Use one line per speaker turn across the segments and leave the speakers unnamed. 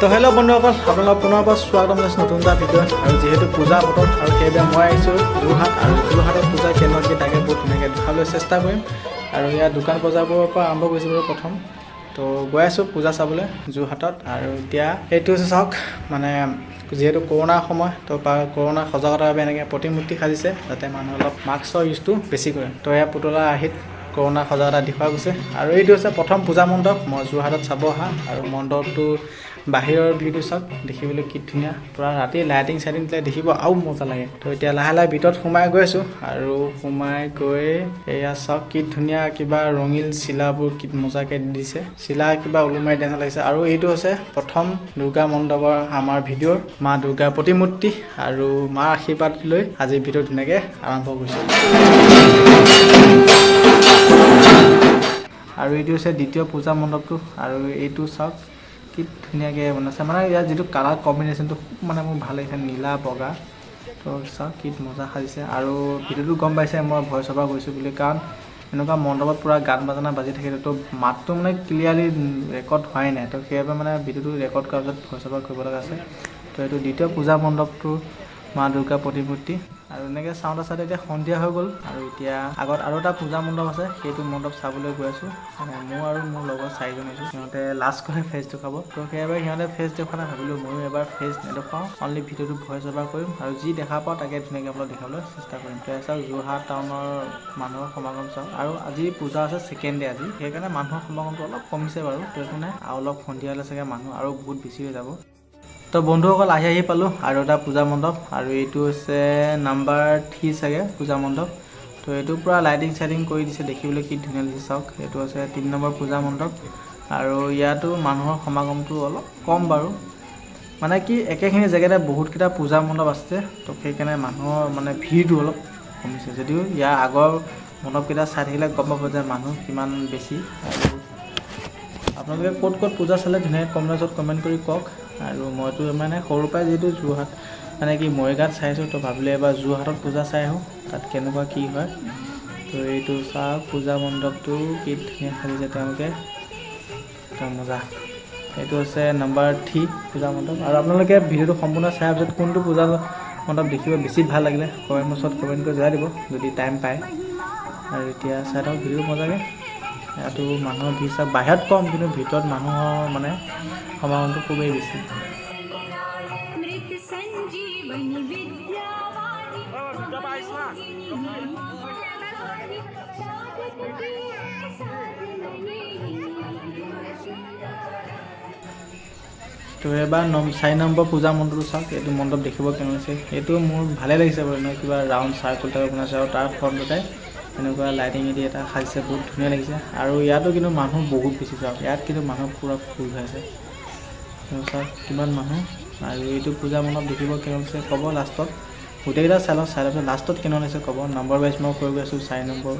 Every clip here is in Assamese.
তো হেল্ল' বন্ধুসকল, আপোনালোকক পুনৰ পৰা স্বাগতম জনাইছোঁ নতুন এটা ভিডিঅ'ত। আৰু যিহেতু পূজা বতৰ আৰু সেইবাবে মই আহিছোঁ যোৰহাট, আৰু যোৰহাটত পূজা কেনেকৈ তাকে বহুত ধুনীয়াকৈ দেখাবলৈ চেষ্টা কৰিম। আৰু ইয়াৰ দোকান বজাৰবোৰৰ পৰা আৰম্ভ কৰিছোঁ বাৰু প্ৰথম। তো গৈ আছোঁ পূজা চাবলৈ যোৰহাটত। আৰু এতিয়া এইটো হৈছে চাওক, মানে যিহেতু কৰোণাৰ সময়, তো কৰোণা সজাগতাৰ বাবে এনেকৈ প্ৰতিমূৰ্তি সাজিছে যাতে মানুহে অলপ মাস্কৰ ইউজটো বেছি কৰে। তো এয়া পুতলা আৰ্হিত কৰোণা সজাগতা দেখুওৱা গৈছে। আৰু এইটো হৈছে প্ৰথম পূজা মণ্ডপ মই যোৰহাটত চাব অহা। আৰু মণ্ডপটো বাহিৰৰ ভিউটো চাওক, দেখিবলৈ কি ধুনীয়া, পূৰা ৰাতি লাইটিং চাইটিং দিলে দেখিব আৰু মজা লাগে। তো এতিয়া লাহে লাহে ভিতৰত সোমাই গৈ আছোঁ। আৰু সোমাই গৈ এয়া চাওক কি ধুনীয়া, কিবা ৰঙিল চিলাবোৰ কি মজাকৈ দিছে, চিলা কিবা ওলোমাই দিয়া লাগিছে। আৰু এইটো হৈছে প্ৰথম দুৰ্গা মণ্ডপৰ আমাৰ ভিডিঅ'ৰ মা দুৰ্গাৰ প্ৰতিমূৰ্তি। আৰু মাৰ আশীৰ্বাদ লৈ আজিৰ ভিডিঅ' ধুনীয়াকৈ আৰম্ভ কৰিছোঁ। আৰু এইটো হৈছে দ্বিতীয় পূজা মণ্ডপটো। আৰু এইটো চাওক কি ধুনীয়াকৈ বনাইছে, মানে ইয়াৰ যিটো কালাৰ কম্বিনেশ্যনটো খুব মানে মোৰ ভাল লাগিছে, নীলা বগা। তো চাওক কি মজা সাজিছে। আৰু ভিডিঅ'টো গম পাইছে মই ভইচ অভাৰ কৰিছোঁ বুলি, কাৰণ এনেকুৱা মণ্ডপত পূৰা গান বাজানা বাজি থাকে, তো মাতটো মানে ক্লিয়াৰলি ৰেকৰ্ড হোৱাই নাই। তো সেইবাবে মানে ভিডিঅ'টো ৰেকৰ্ড কৰাৰ পিছত ভইচ অভাৰ কৰিব লগা আছে। তো এইটো দ্বিতীয় পূজা মণ্ডপটো মা দুৰ্গা প্ৰতিমূৰ্তি। আৰু এনেকৈ চাওঁতে চাওঁতে এতিয়া সন্ধিয়া হৈ গ'ল। আৰু এতিয়া আগত আৰু এটা পূজা মণ্ডপ আছে, সেইটো মণ্ডপ চাবলৈ গৈ আছোঁ। মোৰ আৰু মোৰ লগৰ 4জন আছোঁ, সিহঁতে লাষ্ট কৰি ফেচ দেখুৱাব। তো সেইবাবে সিহঁতে ফেচ দেখুৱালে ভাবিলোঁ ময়ো এবাৰ ফেচ নেদেখাওঁ, অনলি ভিডিঅ'টো ভইচ অভাৰ কৰিম। আৰু যি দেখা পাওঁ তাকে ধুনীয়াকৈ আপোনাক দেখাবলৈ চেষ্টা কৰিম। তো চাওক যোৰহাট টাউনৰ মানুহৰ সমাগম চাওক। আৰু আজি পূজা আছে ছেকেণ্ড ডে আজি, সেইকাৰণে মানুহৰ সমাগমটো অলপ কমিছে বাৰু। তো একো নাই, আৰু অলপ সন্ধিয়া হ'লে চাগে মানুহ আৰু বহুত বেছি হৈ যাব। তো বন্ধুসকল আহি পালোঁ আৰু এটা পূজা মণ্ডপ। আৰু এইটো হৈছে নাম্বাৰ 3 চাগে পূজা মণ্ডপ। তো এইটো পূৰা লাইটিং চাইটিং কৰি দিছে, দেখিবলৈ কি ধুনীয়া লাগিছে চাওক। এইটো হৈছে 3 নম্বৰ পূজা মণ্ডপ। আৰু ইয়াতো মানুহৰ সমাগমটো অলপ কম বাৰু, মানে কি একেখিনি জেগাতে বহুতকেইটা পূজা মণ্ডপ আছে, তো সেইকাৰণে মানুহৰ মানে ভিৰটো অলপ কমিছে। যদিও ইয়াৰ আগৰ মণ্ডপকেইটা চাই থাকিলে গম পাব যে মানুহ কিমান বেছি। আৰু আপোনালোকে ক'ত ক'ত পূজা চালে ধুনীয়াকৈ কমেণ্টত কমেণ্ট কৰি কওক। আৰু মইতো মানে সৰুৰ পৰাই যিহেতু যোৰহাট মানে কি মৰিগাঁৱত চাইছোঁ, তো ভাবিলোঁ এবাৰ যোৰহাটত পূজা চাই আহোঁ, তাত কেনেকুৱা কি হয়। তো এইটো চাওক পূজা মণ্ডপটো কি ধুনীয়া সাজিছে তেওঁলোকে, একদম মজা। এইটো হৈছে নাম্বাৰ 3 পূজা মণ্ডপ। আৰু আপোনালোকে ভিডিঅ'টো সম্পূৰ্ণ চাই পিছত কোনটো পূজা মণ্ডপ দেখিব বেছি ভাল লাগিলে কমেণ্ট বক্সত কমেণ্ট কৰি জনাই দিব যদি টাইম পায়। আৰু এতিয়া চাই থাকক ভিডিঅ' মজাকৈ। ইয়াতো মানুহৰ ভিৰ চাওক, বাহিৰত কম কিন্তু ভিতৰত মানুহৰ মানে সমাগমটো খুবেই বেছি। তো এবাৰ 4 নম্বৰ পূজা মণ্ডপটো চাওক। এইটো মণ্ডপ দেখিব কেনে হৈছে, এইটো মোৰ ভালেই লাগিছে বাৰু। এনেকৈ কিবা ৰাউণ্ড চাৰ্কুল টাইপৰ বনাইছে, আৰু তাৰ ফ্ৰণ্টতে এনেকুৱা লাইটিং এদি এটা সাজিছে, বহুত ধুনীয়া লাগিছে। আৰু ইয়াতো কিন্তু মানুহ বহুত বেছি চাওক, ইয়াত কিন্তু মানুহ পূৰা ফুল হৈ আছে চাওক কিমান মানুহ। আৰু এইটো পূজা মণ্ডপ দেখিব কেনে হৈছে ক'ব লাষ্টত, গোটেইকেইটা চাই লওঁ, চাই লোৱাৰ পিছত লাষ্টত কেনে হৈছে ক'ব। নম্বৰ ৱাইজ মই কৈ গৈ আছোঁ, 4 নম্বৰ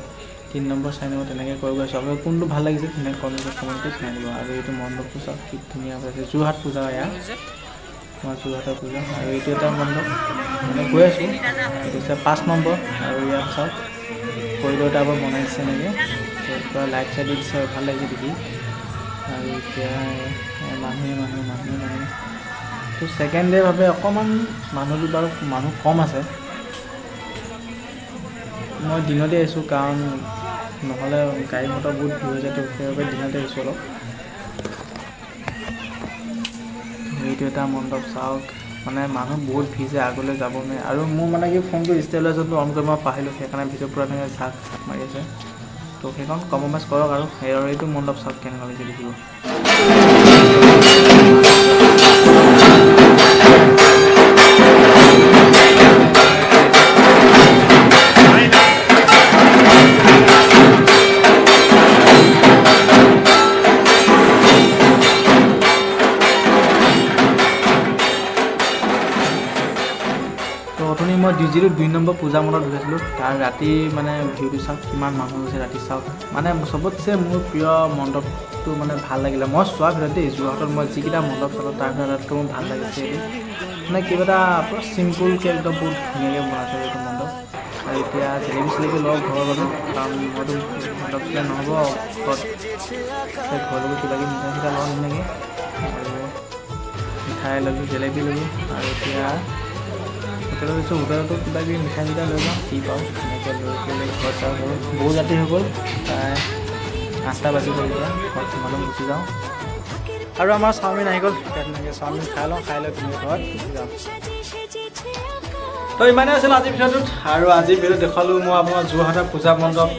3 নম্বৰ 4 নম্বৰ তেনেকৈ কৈ গৈ আছোঁ। আপোনালোকে কোনটো ভাল লাগিছে ধুনীয়াকৈ কমেণ্টত কমেণ্ট কৰি জনাই দিব। আৰু এইটো মণ্ডপটো চাওক কি ধুনীয়া হৈছে, যোৰহাট পূজা এয়া আমাৰ যোৰহাটৰ পূজা। আৰু এইটো এটা মণ্ডপ মানে গৈ আছোঁ, এইটো হৈছে 5 নম্বৰ। আৰু ইয়াত চাওক কৰিডৰ টাইপৰ বনাইছে এনেকৈ, পূৰা লাইট চাইট দিছে, ভাল লাগিছে দেখি। আৰু এতিয়া মানুহে তো ছেকেণ্ড ডে ভাবে অকণমান মানুহটো বাৰু মানুহ কম আছে। মই দিনতে আহিছোঁ, কাৰণ নহ'লে গাড়ী মটৰ বহুত ভিৰ হৈ যায়, তো সেইবাবে দিনতে আহিছোঁ অলপ। এইটো এটা মণ্ডপ চাওক, মানে মানুহ বহুত ভিৰ যায়, আগলৈ যাব নোৱাৰে। আৰু মোৰ মানে কি ফোনটো ষ্টেবিলাইজাৰটো অন কৰি মই পাহৰিলোঁ, সেইকাৰণে ভিডিঅ' পূৰা ধুনীয়াকৈ ঝাক মাৰি আছে। তো সেইখন কম্প্ৰমাইজ কৰক। আৰু এইটো মণ্ডপ চাওক কেনেকুৱা লাগিছে দেখিব। তো অথনি মই যিটো 2 নম্বৰ পূজা মণ্ডপ দেখিছিলোঁ, তাৰ ৰাতি মানে ভিউটো চাওক কিমান মানুহ হৈছে ৰাতি চাওক। মানে চবতছে মোৰ প্ৰিয় মণ্ডপটো মানে ভাল লাগিলে মই চোৱাৰ ভিতৰত দেই, যোৰহাটত মই যিকেইটা মণ্ডপ চালোঁ তাৰ ভিতৰত মোৰ ভাল লাগিছে। এইটো মানে কিবা এটা পূৰা চিম্পুলকৈ একদম বহুত ধুনীয়াকৈ বনাইছে এইটো মণ্ডপ। আৰু এতিয়া জেলেপি চেলেপি লওঁ ঘৰৰ বাবে, কাৰণ মইতো মণ্ডপ চলাই নহ'ব ঘৰত, ঘৰলৈকে কিবাকিবি মিঠাই চিঠাই লওঁ ধুনীয়াকৈ। আৰু মিঠাই ল'লোঁ, জেলেপি ল'লোঁ আৰু এতিয়া হোটেলত গৈছোঁ। হোটেলতো কিবা কিবি মিঠাই চিঠাই লৈ যাওঁ, কি পাওঁ এনেকৈ লৈ পেলাই ঘৰত যাওঁ। বহুত ৰাতি হৈ গ'ল, প্ৰায় 8টা বাজি গ'ল। এতিয়া ঘৰত মানুহ গুচি যাওঁ আৰু আমাৰ চাওমিন আহি গ'ল। তেনেকৈ চাওমিন খাই লওঁ, খাই লৈ তুমি ঘৰত গুচি যাওঁ। তো ইমানেই আছিল আজিৰ ভিডিঅ'টোত। আৰু আজিৰ ভিডিঅ'ত দেখুৱালোঁ মই আপোনাৰ যোৰহাটৰ পূজা মণ্ডপ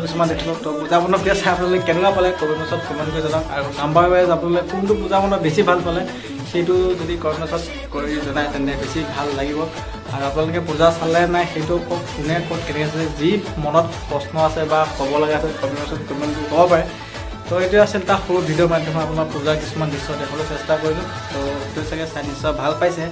কিছুমান দেখিলোঁ। তো পূজা মণ্ডপ দিয়া চাই আপোনালোকে কেনেকুৱা পালে কমেণ্ট বক্সত কমেণ্ট কৰি জনাওক। আৰু নাম্বাৰ ৱাইজ আপোনালোকে কোনটো পূজা মণ্ডপ বেছি ভাল পালে সেইটো যদি কমেণ্ট বক্সত কৰি জনায় তেন্তে বেছি ভাল লাগিব। আৰু আপোনালোকে পূজা চালে নাই সেইটো কওক, কোনে ক'ত কেনেকৈ আছে, যি মনত প্ৰশ্ন আছে বা ক'ব লগা আছে কমেণ্ট বক্সত কমেণ্ট কৰি ক'ব পাৰে। তো এইটোৱে আছিল এটা সৰু ভিডিঅ'ৰ মাধ্যমে আপোনাৰ পূজাৰ কিছুমান দৃশ্য দেখাবলৈ চেষ্টা কৰিলোঁ। তো সেইটো চাগে চাই নিশ্চয় ভাল পাইছে।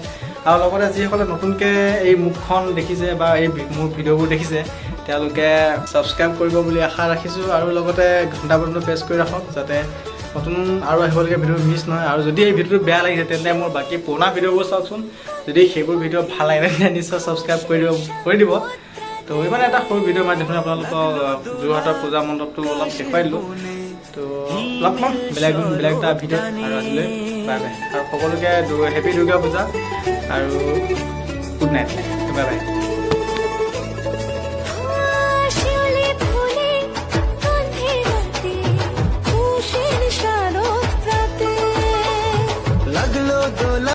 আৰু লগতে যিসকলে নতুনকৈ এই মুখখন দেখিছে বা এই মোৰ ভিডিঅ'বোৰ দেখিছে তেওঁলোকে ছাবস্ক্ৰাইব কৰিব বুলি আশা ৰাখিছোঁ। আৰু লগতে ঘণ্টা বটনটো প্ৰেছ কৰি ৰাখক যাতে নতুন আৰু আহিবলগীয়া ভিডিঅ' মিছ নহয়। আৰু যদি এই ভিডিঅ'টো বেয়া লাগিছে তেন্তে মোৰ বাকী পুৰণা ভিডিঅ'বোৰ চাওকচোন। যদি সেইবোৰ ভিডিঅ' ভাল লাগে তেন্তে নিশ্চয় ছাবস্ক্ৰাইব কৰি দিব। তো ইমান এটা সৰু ভিডিঅ'ৰ মাধ্যমে আপোনালোকক যোৰহাটৰ পূজা মণ্ডপটো অলপ দেখুৱাই দিলোঁ। তো লগ পাম বেলেগ এটা ভিডিঅ'। আৰু আজিলৈ বাই বাই। আৰু সকলোকে হেপী দুৰ্গা পূজা আৰু গুড নাইট, বাই বাই।